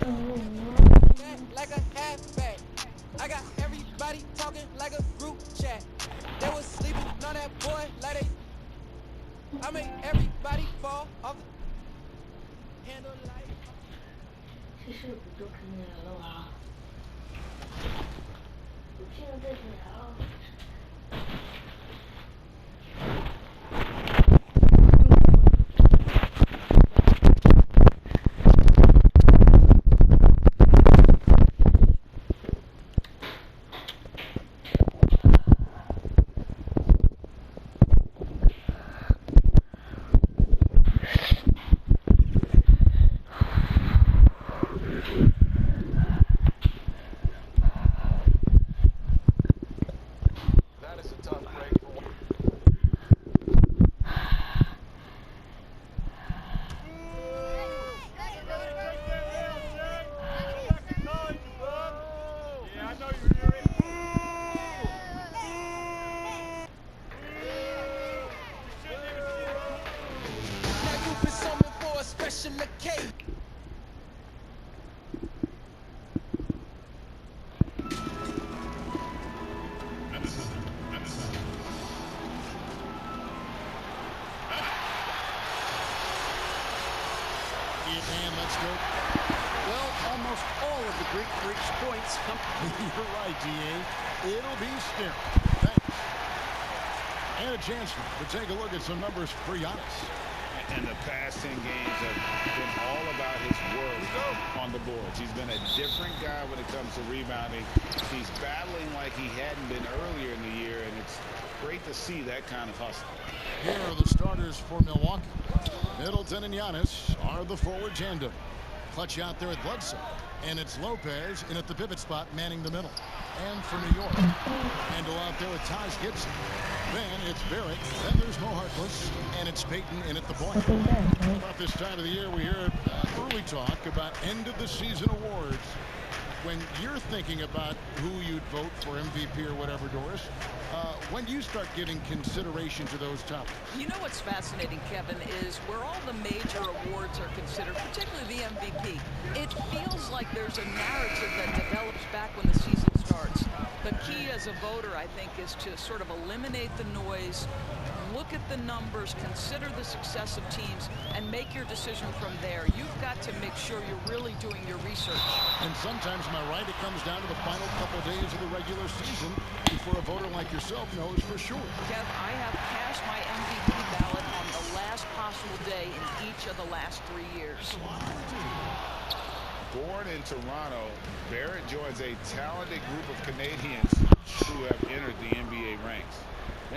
Like a halfback. I got everybody talking like a group chat. They was sleeping on that boy like they. I make everybody fall off the handle like. 其实不就看那个了吗？我现在在聊。Special occasion. Let's go. Well, almost all of the Greek Freaks points come. You're right, D.A. It'll be still. Thanks. And a chance to take a look at some numbers for Giannis. And the past 10 games have been all about his work on the boards. He's been a different guy when it comes to rebounding. He's battling like he hadn't been earlier in the year, and it's great to see that kind of hustle. Here are the starters for Milwaukee. Middleton and Giannis are the forward tandem. Clutch out there at Bledsoe. And it's Lopez in at the pivot spot manning the middle. And for New York, handle out there with Taj Gibson. Then it's Barrett. Then there's Mo Harkless. And it's Payton in at the point. About this time of the year, we hear early talk about end-of-the-season awards. When you're thinking about who you'd vote for MVP or whatever, Doris, when do you start giving consideration to those topics? You know what's fascinating, Kevin, is where all the major awards are considered, particularly the MVP. It feels like there's a narrative that develops back when the season starts. The key as a voter, I think, is to sort of eliminate the noise, look at the numbers, consider the success of teams, and make your decision from there. You've got to make sure you're really doing your research. And sometimes, am I right, it comes down to the final couple days of the regular season before a voter like yourself knows for sure. Kev, I have cast my MVP ballot on the last possible day in each of the last 3 years. Born in Toronto, Barrett joins a talented group of Canadians who have entered the NBA ranks.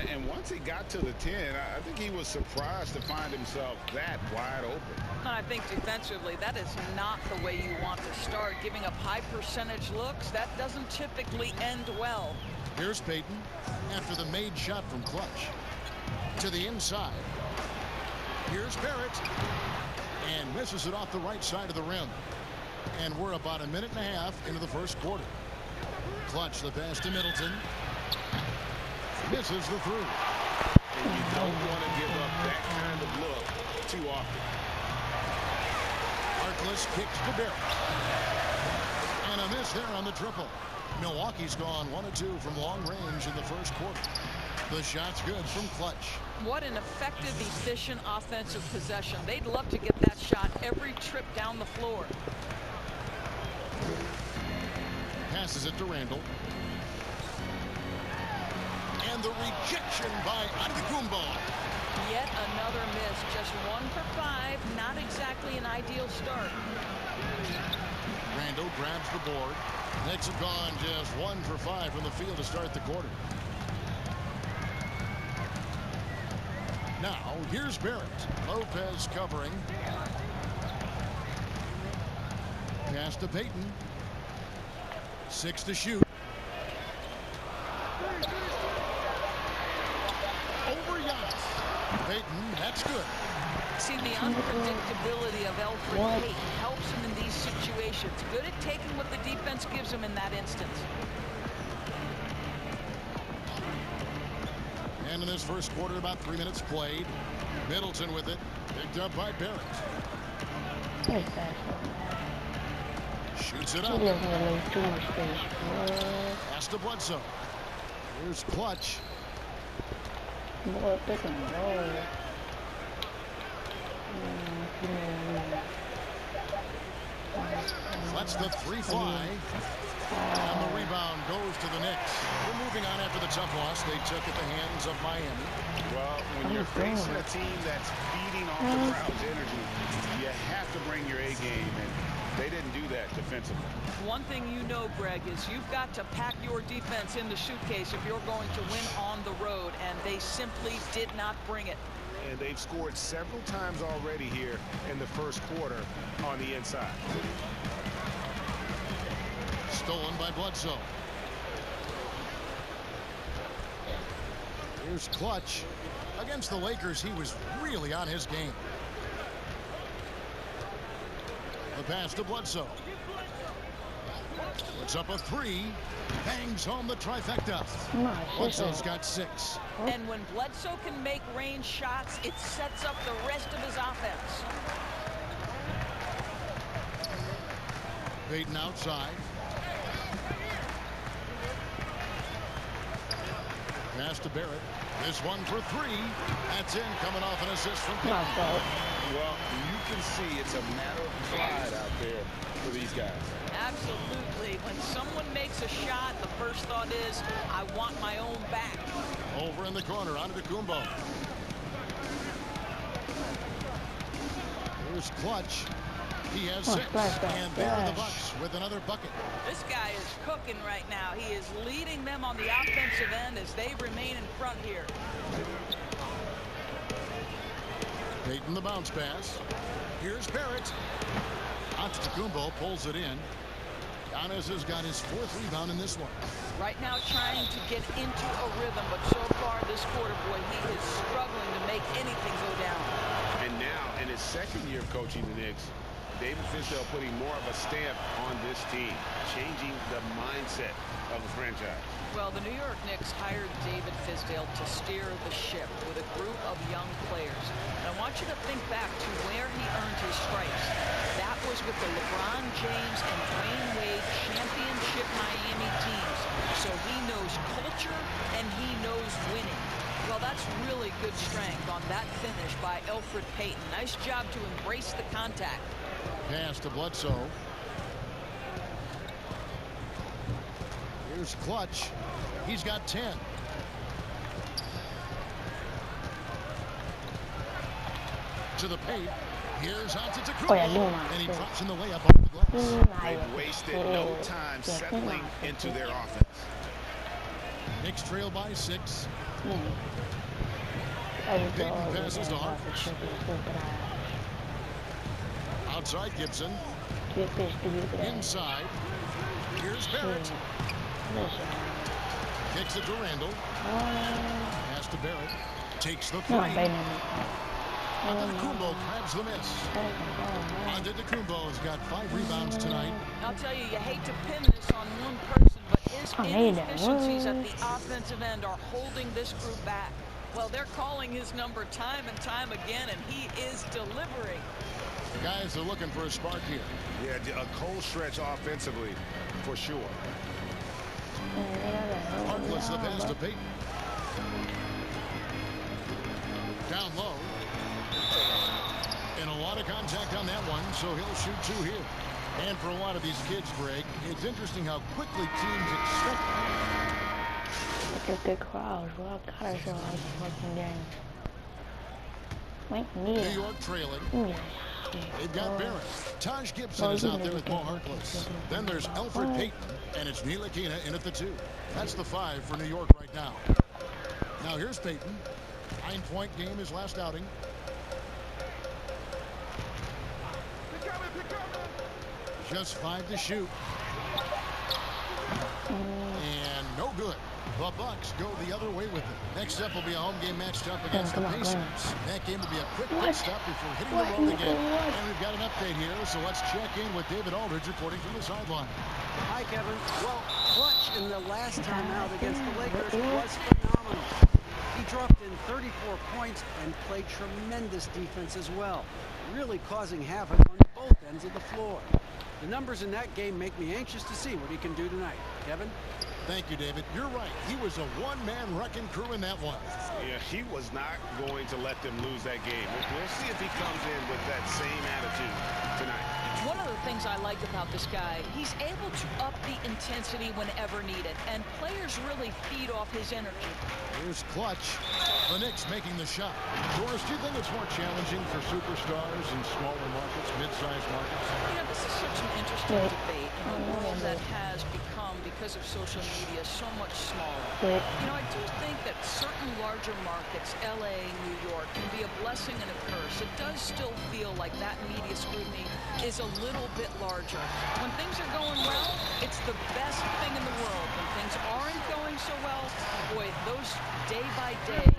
And once he got to the 10, I think he was surprised to find himself that wide open. I think defensively, that is not the way you want to start. Giving up high percentage looks, that doesn't typically end well. Here's Payton after the made shot from Clutch. To the inside. Here's Barrett. And misses it off the right side of the rim. And we're about a minute and a half into the first quarter. Clutch the pass to Middleton. Misses the three. And you don't want to give up that kind of look too often. Harkless kicks to Barrett. And a miss there on the triple. Milwaukee's gone 1 of 2 from long range in the first quarter. The shot's good from Clutch. What an effective, efficient offensive possession. They'd love to get that shot every trip down the floor. Passes it to Randall. And the rejection by Antetokounmpo. Yet another miss. Just 1 for 5. Not exactly an ideal start. Randall grabs the board. Knicks have gone just 1 for 5 from the field to start the quarter. Now, here's Barrett. Lopez covering. Pass to Payton. 6 to shoot. Over Giannis. Payton, that's good. See, the unpredictability of Elfrid Payton helps him in these situations. Good at taking what the defense gives him in that instance. And in this first quarter, about 3 minutes played. Middleton with it. Picked up by Barrett. Shoots it He up. doesn't have too much space. Pass to Bledsoe. Here's Clutch. Boy, pick and roll. Lets the three fly. And the rebound goes to the Knicks. We're moving on after the tough loss they took at the hands of Miami. Well, when you're facing a team that's feeding off the crowd's energy, you have to bring your A game, and they didn't do that defensively. One thing you know, Greg, is you've got to pack your defense in the suitcase if you're going to win on the road, and they simply did not bring it. And they've scored several times already here in the first quarter on the inside. Stolen by Bledsoe. Here's Clutch. Against the Lakers, he was really on his game. The pass to Bledsoe. Puts up a three. Bangs home the trifecta. Bledsoe's got 6. And when Bledsoe can make range shots, it sets up the rest of his offense. Payton outside. Pass to Barrett. This one for 3. That's in, coming off an assist from Payton. Well, you can see it's a matter of pride out there for these guys. Absolutely. When someone makes a shot, the first thought is, I want my own back. Over in the corner, onto Kumbo. Here's Clutch. He has 6. And there are the Bucks with another bucket. This guy is cooking right now. He is leading them on the offensive end as they remain in front here. Payton the bounce pass. Here's Barrett. Antetokounmpo pulls it in. Giannis has got his 4th rebound in this one. Right now trying to get into a rhythm, but so far this quarter, boy, he is struggling to make anything go down. And now, in his 2nd year of coaching the Knicks, David Fizdale putting more of a stamp on this team, changing the mindset of the franchise. Well, the New York Knicks hired David Fizdale to steer the ship with a group of young players. And I want you to think back to where he earned his stripes. That was with the LeBron James and Dwayne Wade championship Miami teams. So he knows culture and he knows winning. Well, that's really good strength on that finish by Elfrid Payton. Nice job to embrace the contact. Pass to Bledsoe. Here's Clutch. He's got 10. To the paint. Here's Antetokounmpo. And he drops in the layup off the glass. They've wasted no time settling into their offense. Knicks trail by 6. Payton passes to Harkless. Outside Gibson. Inside. Here's Barrett. Kicks it to Randall. Pass to Barrett. Takes the 3. Antetokounmpo grabs the miss. Antetokounmpo has got 5 rebounds tonight. I'll tell you, you hate to pin this on one person, but his inefficiencies at the offensive end are holding this group back. Well, they're calling his number time and time again, and he is delivering. Guys are looking for a spark here. Yeah, a cold stretch offensively, for sure. Harkless the pass to Payton. Down low. And a lot of contact on that one, so he'll shoot 2 here. And for a lot of these kids, Greg, it's interesting how quickly teams expect. Look at the crowds. Well, I gotta show us fucking game. Wait, New York trailing. They've got Barrett. Taj Gibson is out there with Paul Harkless. Then there's Elfrid Payton, and it's Ntilikina in at the 2. That's the 5 for New York right now. Now here's Payton. 9-point game his last outing. Just 5 to shoot. And no good. The Bucks go the other way with it. Next up will be a home game matched up against the Pacers. That game will be a quick pit stop before hitting the road again. And we've got an update here, so let's check in with David Aldridge reporting from the sideline. Hi, Kevin. Well, Clutch in the last time out against the Lakers was phenomenal. He dropped in 34 points and played tremendous defense as well, really causing havoc on both both ends of the floor. The numbers in that game make me anxious to see what he can do tonight. Kevin? Thank you, David. You're right. He was a one-man wrecking crew in that one. Yeah, he was not going to let them lose that game. We'll see if he comes in with that same attitude tonight. One of the things I like about this guy, he's able to up the intensity whenever needed, and players really feed off his energy. Here's Clutch. The Knicks making the shot. Doris, do you think it's more challenging for superstars in smaller markets, mid-sized markets? You know, this is such an interesting debate in a world that has become, because of social media, so much smaller. You know, I do think that certain larger markets, LA, New York, can be a blessing and a curse. It does still feel like that media scrutiny is a little bit larger. When things are going well, it's the best thing in the world. When things aren't going so well, boy, those day-by-day,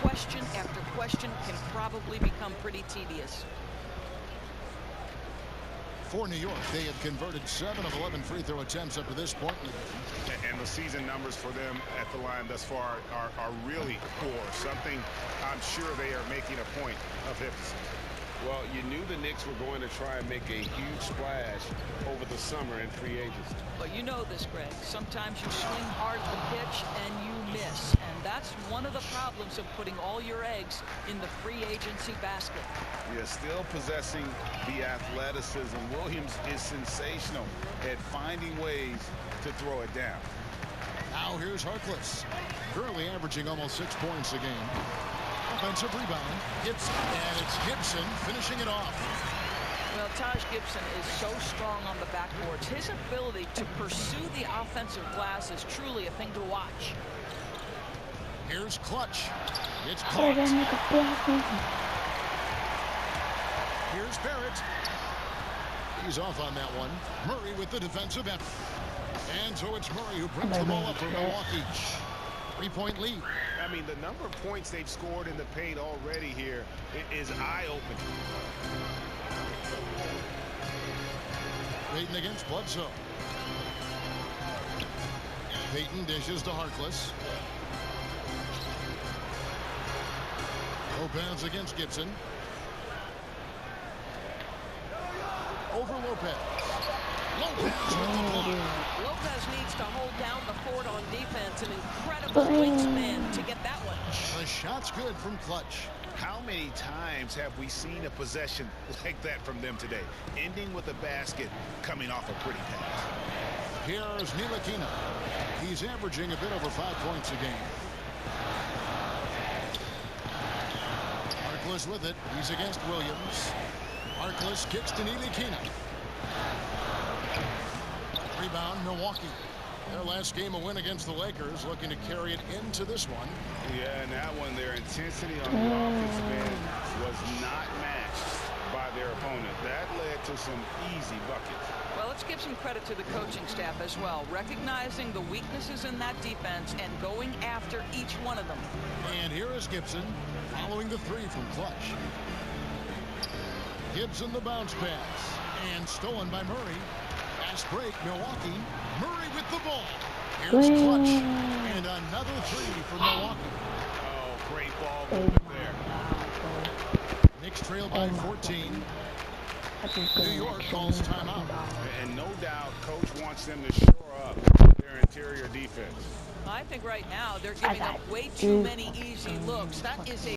question after question can probably become pretty tedious. For New York, they have converted 7 of 11 free throw attempts up to this point. And the season numbers for them at the line thus far are really poor. Something I'm sure they are making a point of emphasis. Well, you knew the Knicks were going to try and make a huge splash over the summer in free agency. But you know this, Greg. Sometimes you swing hard at the pitch and you miss. And that's one of the problems of putting all your eggs in the free agency basket. Yeah, still possessing the athleticism. Williams is sensational at finding ways to throw it down. Now here's Harkless. Currently averaging almost 6 points a game. Offensive rebound. Gibson. And it's Gibson finishing it off. Well, Taj Gibson is so strong on the backboards. His ability to pursue the offensive glass is truly a thing to watch. Here's Clutch. It's caught. Here's Barrett. He's off on that one. Murray with the defensive effort. And so it's Murray who brings the ball up for Milwaukee. 3-point lead. I mean, the number of points they've scored in the paint already here is eye-opening. Payton against Bledsoe. Payton dishes to Harkless. Lopez against Gibson. Over Lopez. Lopez with the block. Lopez needs to hold down the fort on defense. An incredible wingspan to get that one. The shot's good from Clutch. How many times have we seen a possession like that from them today? Ending with a basket, coming off a pretty pass. Here's Ntilikina. He's averaging a bit over 5 points a game. Harkless with it. He's against Williams. Harkless kicks to Ntilikina. Rebound, Milwaukee. Their last game a win against the Lakers, looking to carry it into this one. Yeah, and that one, their intensity on the offensive end was not matched by their opponent. That led to some easy buckets. Well, let's give some credit to the coaching staff as well, recognizing the weaknesses in that defense and going after each one of them. And here is Gibson following the three from Clutch. Gibson the bounce pass and stolen by Murray. Fast break, Milwaukee. Murray with the ball. Here's Clutch and another three for Milwaukee. Oh, great ball movement there. Knicks trail by 14. New York calls timeout. And no doubt, coach wants them to shore up their interior defense. I think right now they're giving up way too many easy looks. That is a